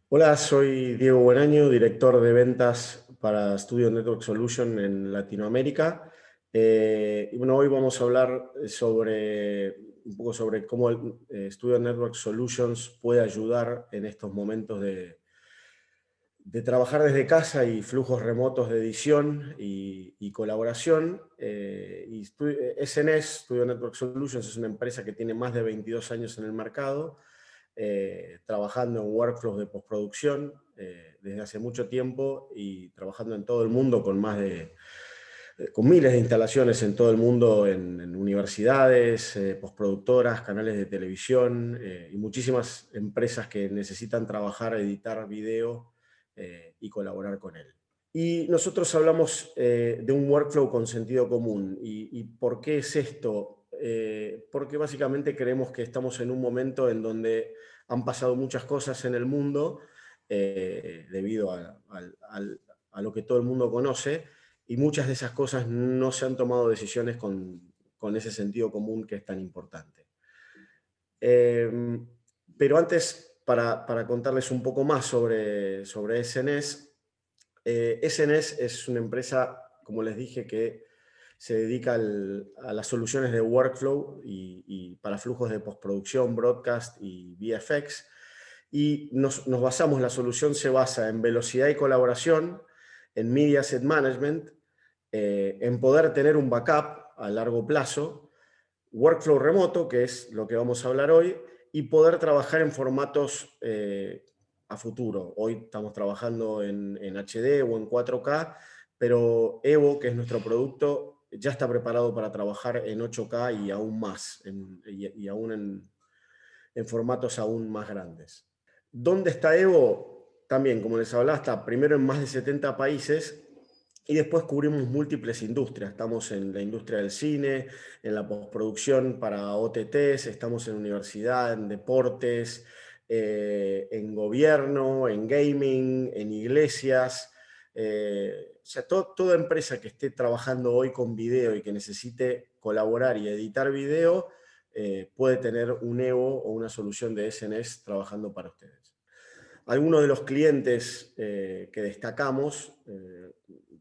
Hola, soy Diego Buenaño, director de ventas para Studio Network Solution en Latinoamérica. Y bueno, hoy vamos a hablar un poco sobre cómo el Studio Network Solutions puede ayudar en estos momentos de trabajar desde casa y flujos remotos de edición y colaboración. SNS, Studio Network Solutions, es una empresa que tiene más de 22 años en el mercado, trabajando en workflows de postproducción desde hace mucho tiempo y trabajando en todo el mundo con miles de instalaciones en todo el mundo, en universidades, postproductoras, canales de televisión y muchísimas empresas que necesitan trabajar, editar video y colaborar con él. Y nosotros hablamos de un workflow con sentido común. ¿Y por qué es esto? Porque básicamente creemos que estamos en un momento en donde han pasado muchas cosas en el mundo debido a lo que todo el mundo conoce, y muchas de esas cosas no se han tomado decisiones con ese sentido común que es tan importante. Pero antes, para contarles un poco más sobre SNS, SNS es una empresa, como les dije, que se dedica a las soluciones de workflow y para flujos de postproducción, broadcast y VFX. Y nos basamos, la solución se basa en velocidad y colaboración, en Media Asset Management, en poder tener un backup a largo plazo, workflow remoto, que es lo que vamos a hablar hoy, y poder trabajar en formatos a futuro. Hoy estamos trabajando en HD o en 4K, pero Evo, que es nuestro producto, ya está preparado para trabajar en 8K y aún más, y aún en formatos aún más grandes. ¿Dónde está Evo? También, como les hablaba, está primero en más de 70 países y después cubrimos múltiples industrias. Estamos en la industria del cine, en la postproducción para OTTs, estamos en universidad, en deportes, en gobierno, en gaming, en iglesias. O sea, toda empresa que esté trabajando hoy con video y que necesite colaborar y editar video, puede tener un Evo o una solución de SNS trabajando para ustedes. Algunos de los clientes que destacamos,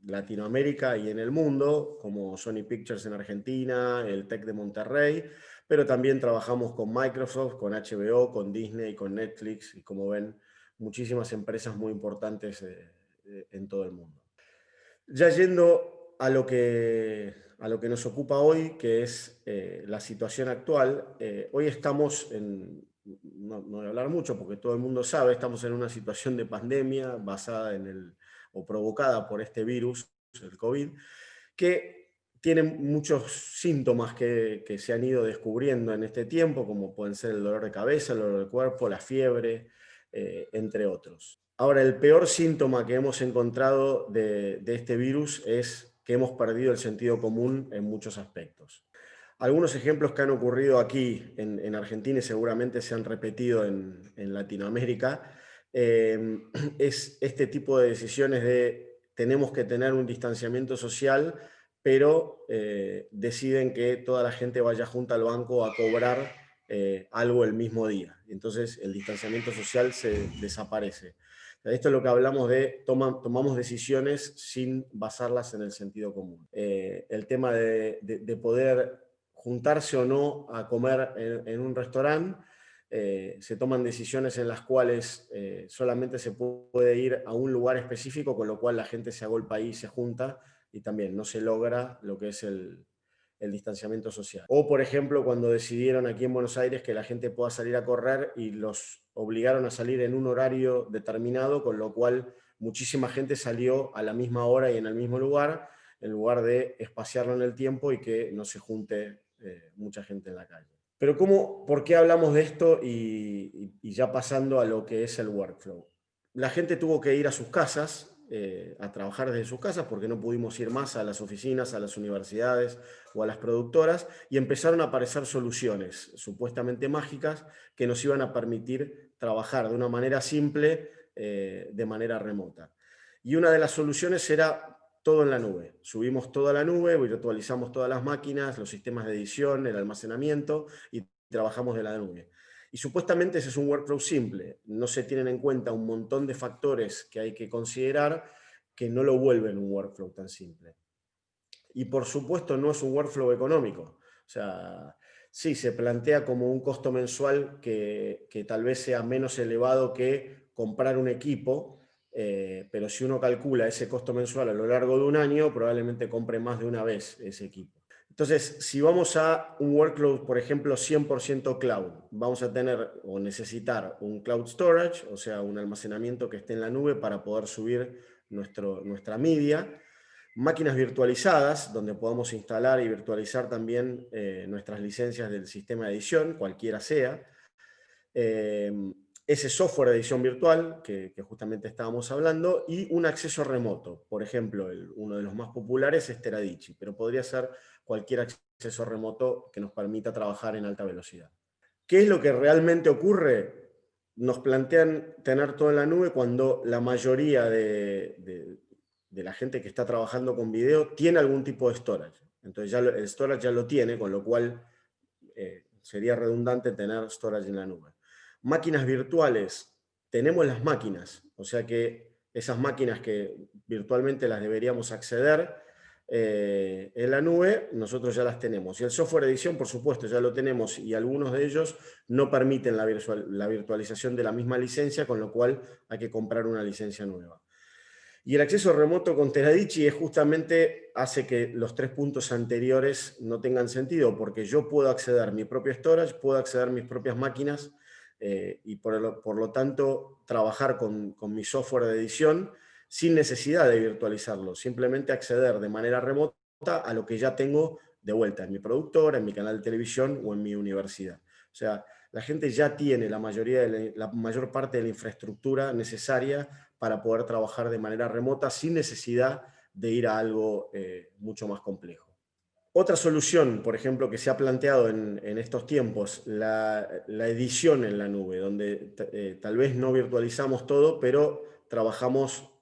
Latinoamérica y en el mundo, como Sony Pictures en Argentina, el Tec de Monterrey, pero también trabajamos con Microsoft, con HBO, con Disney, con Netflix, y como ven, muchísimas empresas muy importantes en todo el mundo. Ya yendo a lo que nos ocupa hoy, que es la situación actual, hoy estamos no voy a hablar mucho porque todo el mundo sabe, estamos en una situación de pandemia basada o provocada por este virus, el COVID, que tiene muchos síntomas que se han ido descubriendo en este tiempo, como pueden ser el dolor de cabeza, el dolor de cuerpo, la fiebre, entre otros. Ahora, el peor síntoma que hemos encontrado de este virus es que hemos perdido el sentido común en muchos aspectos. Algunos ejemplos que han ocurrido aquí en Argentina y seguramente se han repetido en Latinoamérica, es este tipo de decisiones de tenemos que tener un distanciamiento social, pero deciden que toda la gente vaya junta al banco a cobrar algo el mismo día. Entonces el distanciamiento social se desaparece. Esto es lo que hablamos de tomamos decisiones sin basarlas en el sentido común. El tema de poder juntarse o no a comer en un restaurante, se toman decisiones en las cuales solamente se puede ir a un lugar específico, con lo cual la gente se agolpa ahí y se junta, y también no se logra lo que es el distanciamiento social. O, por ejemplo, cuando decidieron aquí en Buenos Aires que la gente pueda salir a correr y los obligaron a salir en un horario determinado, con lo cual muchísima gente salió a la misma hora y en el mismo lugar, en lugar de espaciarlo en el tiempo y que no se junte mucha gente en la calle. Pero ¿por qué hablamos de esto y ya pasando a lo que es el workflow? La gente tuvo que ir a sus casas, a trabajar desde sus casas, porque no pudimos ir más a las oficinas, a las universidades o a las productoras, y empezaron a aparecer soluciones supuestamente mágicas que nos iban a permitir trabajar de una manera simple, de manera remota. Y una de las soluciones era todo en la nube. Subimos toda la nube, virtualizamos todas las máquinas, los sistemas de edición, el almacenamiento, y trabajamos de la nube. Y supuestamente ese es un workflow simple. No se tienen en cuenta un montón de factores que hay que considerar que no lo vuelven un workflow tan simple. Y por supuesto no es un workflow económico. O sea, sí, se plantea como un costo mensual que tal vez sea menos elevado que comprar un equipo, pero si uno calcula ese costo mensual a lo largo de un año, probablemente compre más de una vez ese equipo. Entonces, si vamos a un workload, por ejemplo, 100% cloud, vamos a tener o necesitar un cloud storage, o sea, un almacenamiento que esté en la nube para poder subir nuestra media, máquinas virtualizadas, donde podamos instalar y virtualizar también nuestras licencias del sistema de edición, cualquiera sea. Ese software de edición virtual que justamente estábamos hablando, y un acceso remoto. Por ejemplo, uno de los más populares es Teradici, pero podría ser cualquier acceso remoto que nos permita trabajar en alta velocidad. ¿Qué es lo que realmente ocurre? Nos plantean tener todo en la nube cuando la mayoría de la gente que está trabajando con video tiene algún tipo de storage. Entonces ya el storage ya lo tiene, con lo cual sería redundante tener storage en la nube. Máquinas virtuales, tenemos las máquinas, o sea que esas máquinas que virtualmente las deberíamos acceder en la nube, nosotros ya las tenemos. Y el software de edición, por supuesto, ya lo tenemos, y algunos de ellos no permiten la virtualización de la misma licencia, con lo cual hay que comprar una licencia nueva. Y el acceso remoto con Teradici justamente hace que los 3 puntos anteriores no tengan sentido, porque yo puedo acceder a mi propio storage, puedo acceder a mis propias máquinas, y por lo tanto trabajar con mi software de edición sin necesidad de virtualizarlo, simplemente acceder de manera remota a lo que ya tengo de vuelta en mi productora, en mi canal de televisión o en mi universidad. O sea, la gente ya tiene la mayor parte de la infraestructura necesaria para poder trabajar de manera remota sin necesidad de ir a algo mucho más complejo. Otra solución, por ejemplo, que se ha planteado en estos tiempos, la edición en la nube, donde tal vez no virtualizamos todo, pero trabajamos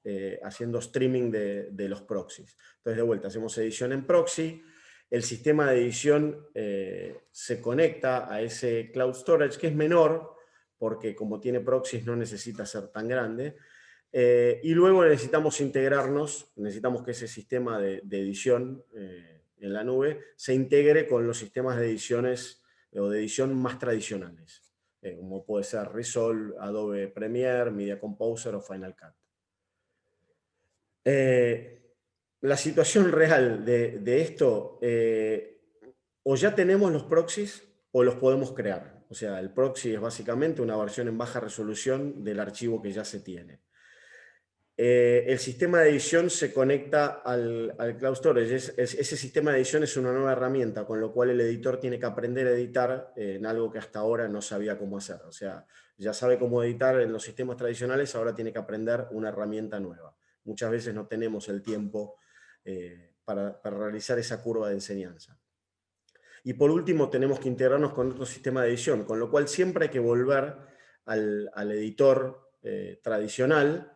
haciendo streaming de los proxies. Entonces, de vuelta, hacemos edición en proxy, el sistema de edición se conecta a ese cloud storage, que es menor, porque como tiene proxies no necesita ser tan grande, y luego necesitamos integrarnos, necesitamos que ese sistema de edición en la nube se integre con los sistemas de ediciones o de edición más tradicionales, como puede ser Resolve, Adobe Premiere, Media Composer o Final Cut. La situación real de esto, o ya tenemos los proxies o los podemos crear. O sea, el proxy es básicamente una versión en baja resolución del archivo que ya se tiene. El sistema de edición se conecta al Cloud Storage. Ese sistema de edición es una nueva herramienta, con lo cual el editor tiene que aprender a editar en algo que hasta ahora no sabía cómo hacer. O sea, ya sabe cómo editar en los sistemas tradicionales, ahora tiene que aprender una herramienta nueva. Muchas veces no tenemos el tiempo para realizar esa curva de enseñanza. Y por último, tenemos que integrarnos con otro sistema de edición, con lo cual siempre hay que volver al editor tradicional,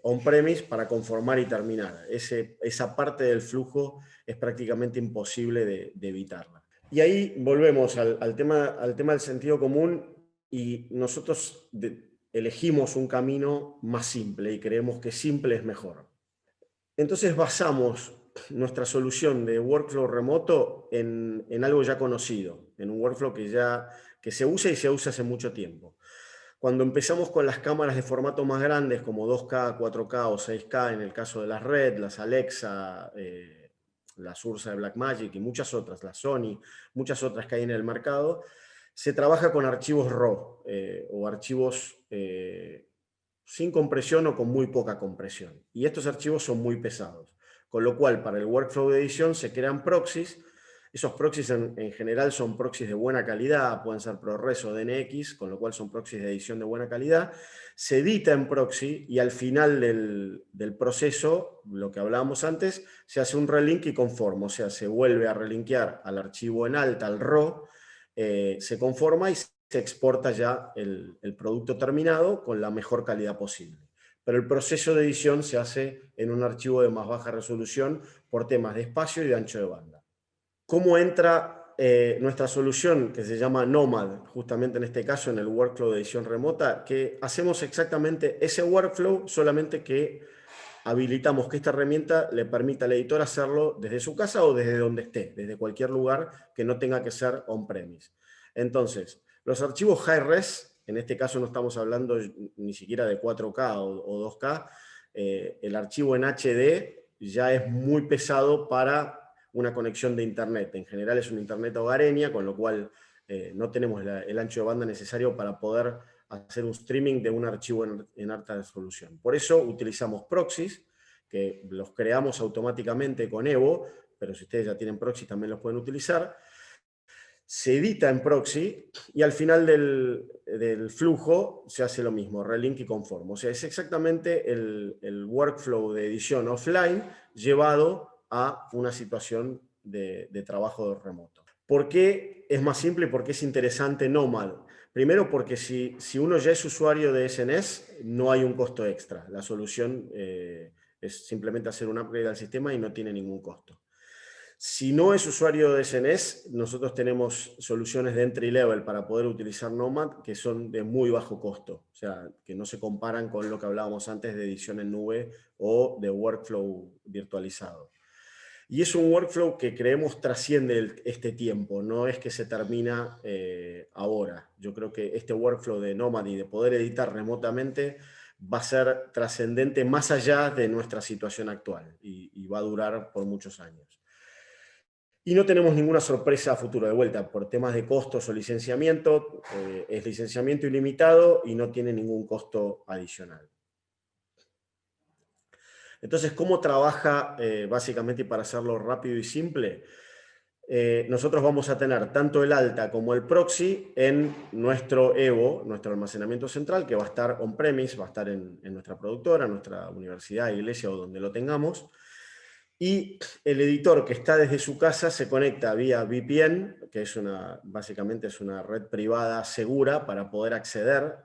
on-premise, para conformar y terminar. Esa parte del flujo es prácticamente imposible de evitarla. Y ahí volvemos al tema del sentido común, y nosotros elegimos un camino más simple y creemos que simple es mejor. Entonces basamos nuestra solución de workflow remoto en algo ya conocido, en un workflow que se usa y se usa hace mucho tiempo. Cuando empezamos con las cámaras de formato más grandes, como 2K, 4K o 6K, en el caso de las Red, las Alexa, las Ursa de Blackmagic y muchas otras, las Sony, muchas otras que hay en el mercado, se trabaja con archivos RAW o archivos sin compresión o con muy poca compresión. Y estos archivos son muy pesados. Con lo cual, para el workflow de edición se crean proxies. Esos proxies en general son proxies de buena calidad, pueden ser ProRes o DNX, con lo cual son proxies de edición de buena calidad. Se edita en proxy y al final del proceso, lo que hablábamos antes, se hace un relink y conforma, o sea, se vuelve a relinkear al archivo en alta, al RAW, se conforma y se exporta ya el producto terminado con la mejor calidad posible. Pero el proceso de edición se hace en un archivo de más baja resolución por temas de espacio y de ancho de banda. ¿Cómo entra nuestra solución, que se llama Nomad, justamente en este caso en el workflow de edición remota, que hacemos exactamente ese workflow, solamente que habilitamos que esta herramienta le permita al editor hacerlo desde su casa o desde donde esté, desde cualquier lugar que no tenga que ser on-premise. Entonces, los archivos high-res, en este caso no estamos hablando ni siquiera de 4K o 2K, el archivo en HD ya es muy pesado para una conexión de internet. En general es una internet hogareña, con lo cual no tenemos el ancho de banda necesario para poder hacer un streaming de un archivo en alta resolución. Por eso utilizamos proxies, que los creamos automáticamente con Evo, pero si ustedes ya tienen proxy también los pueden utilizar. Se edita en proxy y al final del flujo se hace lo mismo, relink y conform. O sea, es exactamente el workflow de edición offline llevado a una situación de trabajo remoto. ¿Por qué es más simple y por qué es interesante Nomad? Primero porque si uno ya es usuario de SNS, no hay un costo extra. La solución es simplemente hacer un upgrade al sistema y no tiene ningún costo. Si no es usuario de SNS, nosotros tenemos soluciones de entry level para poder utilizar Nomad que son de muy bajo costo, o sea, que no se comparan con lo que hablábamos antes de edición en nube o de workflow virtualizado. Y es un workflow que creemos trasciende este tiempo, no es que se termina ahora. Yo creo que este workflow de Nomad y de poder editar remotamente va a ser trascendente más allá de nuestra situación actual y va a durar por muchos años. Y no tenemos ninguna sorpresa a futuro. De vuelta, por temas de costos o licenciamiento, es licenciamiento ilimitado y no tiene ningún costo adicional. Entonces, ¿cómo trabaja básicamente, y para hacerlo rápido y simple? Nosotros vamos a tener tanto el alta como el proxy en nuestro Evo, nuestro almacenamiento central, que va a estar on-premise, va a estar en nuestra productora, nuestra universidad, iglesia o donde lo tengamos. Y el editor que está desde su casa se conecta vía VPN, que es básicamente es una red privada segura para poder acceder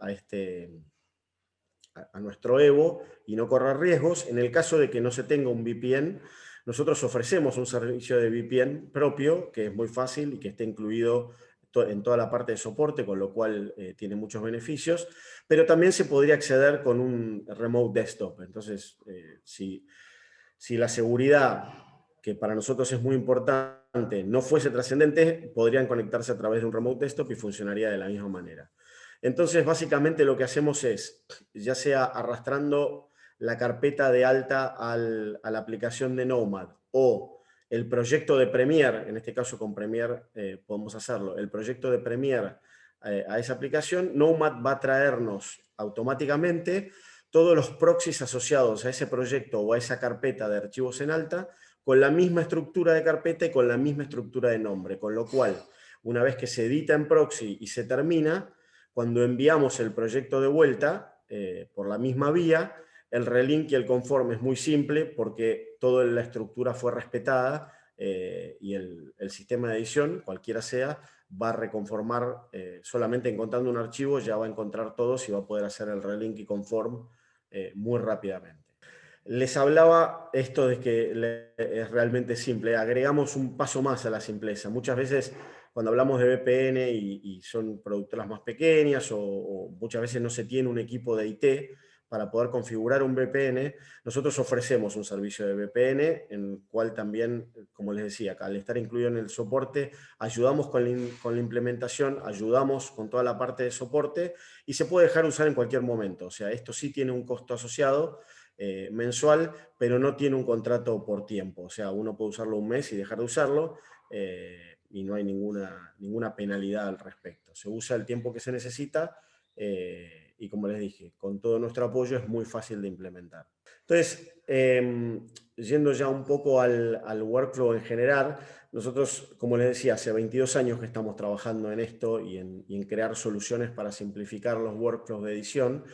a nuestro Evo y no correr riesgos. En el caso de que no se tenga un VPN, nosotros ofrecemos un servicio de VPN propio, que es muy fácil y que está incluido en toda la parte de soporte, con lo cual tiene muchos beneficios, pero también se podría acceder con un remote desktop. Entonces, si la seguridad, que para nosotros es muy importante, no fuese trascendente, podrían conectarse a través de un remote desktop y funcionaría de la misma manera. Entonces, básicamente lo que hacemos es, ya sea arrastrando la carpeta de alta a la aplicación de Nomad o el proyecto de Premiere, en este caso con Premiere podemos hacerlo, el proyecto de Premiere a esa aplicación, Nomad va a traernos automáticamente todos los proxies asociados a ese proyecto o a esa carpeta de archivos en alta con la misma estructura de carpeta y con la misma estructura de nombre, con lo cual, una vez que se edita en proxy y se termina, cuando enviamos el proyecto de vuelta por la misma vía, el relink y el conform es muy simple porque toda la estructura fue respetada y el sistema de edición, cualquiera sea, va a reconformar solamente encontrando un archivo, ya va a encontrar todos y va a poder hacer el relink y conform muy rápidamente. Les hablaba esto de que es realmente simple, agregamos un paso más a la simpleza. Muchas veces cuando hablamos de VPN y son productoras más pequeñas o muchas veces no se tiene un equipo de IT para poder configurar un VPN, nosotros ofrecemos un servicio de VPN en el cual también, como les decía, al estar incluido en el soporte, ayudamos con la implementación, ayudamos con toda la parte de soporte y se puede dejar usar en cualquier momento. O sea, esto sí tiene un costo asociado mensual, pero no tiene un contrato por tiempo. O sea, uno puede usarlo un mes y dejar de usarlo y no hay ninguna penalidad al respecto. Se usa el tiempo que se necesita y como les dije, con todo nuestro apoyo es muy fácil de implementar. Entonces, yendo ya un poco al workflow en general, nosotros, como les decía, hace 22 años que estamos trabajando en esto y en crear soluciones para simplificar los workflows de edición.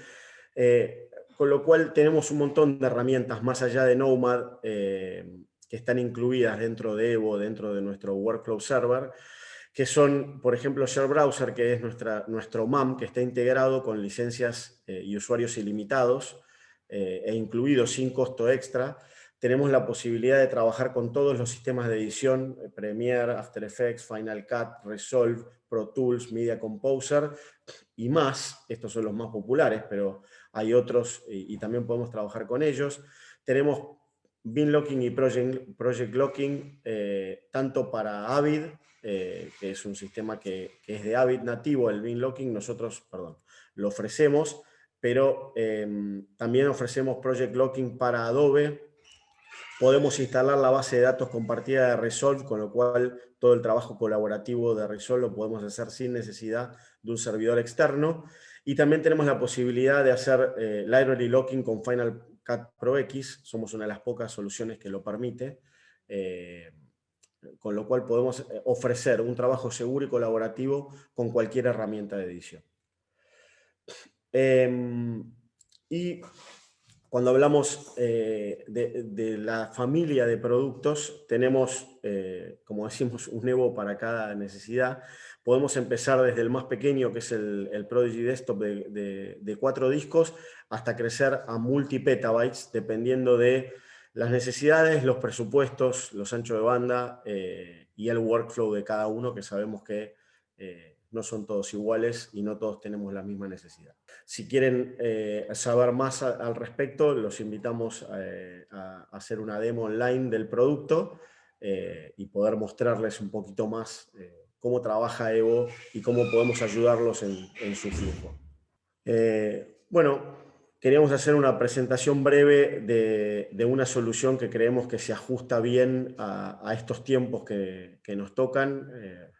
Con lo cual tenemos un montón de herramientas más allá de Nomad que están incluidas dentro de Evo, dentro de nuestro Workflow Server, que son, por ejemplo, Share Browser, que es nuestro MAM, que está integrado con licencias y usuarios ilimitados e incluido sin costo extra tenemos la posibilidad de trabajar con todos los sistemas de edición, Premiere, After Effects, Final Cut, Resolve, Pro Tools, Media Composer y más. Estos son los más populares, pero hay otros y también podemos trabajar con ellos. Tenemos Bin Locking y Project Locking, tanto para Avid, que es un sistema que es de Avid nativo, el Bin Locking, nosotros, perdón, lo ofrecemos, pero también ofrecemos Project Locking para Adobe. Podemos instalar la base de datos compartida de Resolve, con lo cual todo el trabajo colaborativo de Resolve lo podemos hacer sin necesidad de un servidor externo. Y también tenemos la posibilidad de hacer Library Locking con Final Cut Pro X. Somos una de las pocas soluciones que lo permite. Con lo cual podemos ofrecer un trabajo seguro y colaborativo con cualquier herramienta de edición. Y cuando hablamos de la familia de productos, tenemos, como decimos, un Evo para cada necesidad. Podemos empezar desde el más pequeño, que es el Prodigy Desktop de 4 discos, hasta crecer a multi-petabytes, dependiendo de las necesidades, los presupuestos, los anchos de banda y el workflow de cada uno, que sabemos que no son todos iguales y no todos tenemos la misma necesidad. Si quieren saber más al respecto, los invitamos a hacer una demo online del producto y poder mostrarles un poquito más cómo trabaja Evo y cómo podemos ayudarlos en su flujo. Bueno, queríamos hacer una presentación breve de una solución que creemos que se ajusta bien a estos tiempos que nos tocan,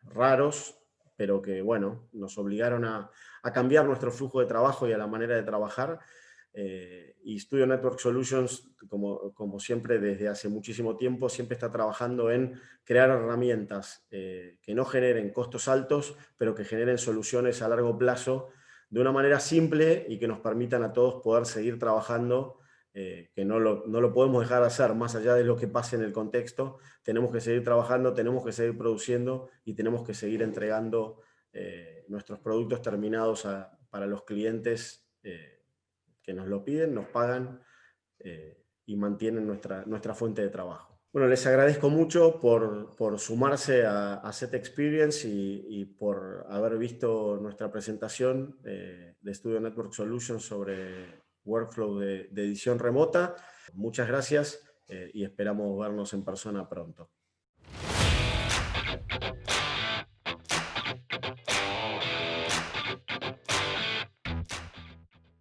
raros, pero que, bueno, nos obligaron a cambiar nuestro flujo de trabajo y a la manera de trabajar. Y Studio Network Solutions, como siempre desde hace muchísimo tiempo, siempre está trabajando en crear herramientas que no generen costos altos, pero que generen soluciones a largo plazo de una manera simple y que nos permitan a todos poder seguir trabajando, que no lo podemos dejar de hacer más allá de lo que pase en el contexto. Tenemos que seguir trabajando, tenemos que seguir produciendo y tenemos que seguir entregando nuestros productos terminados para los clientes que nos lo piden, nos pagan y mantienen nuestra fuente de trabajo. Bueno, les agradezco mucho por sumarse a Set Experience y por haber visto nuestra presentación de Studio Network Solutions sobre workflow de edición remota. Muchas gracias y esperamos vernos en persona pronto.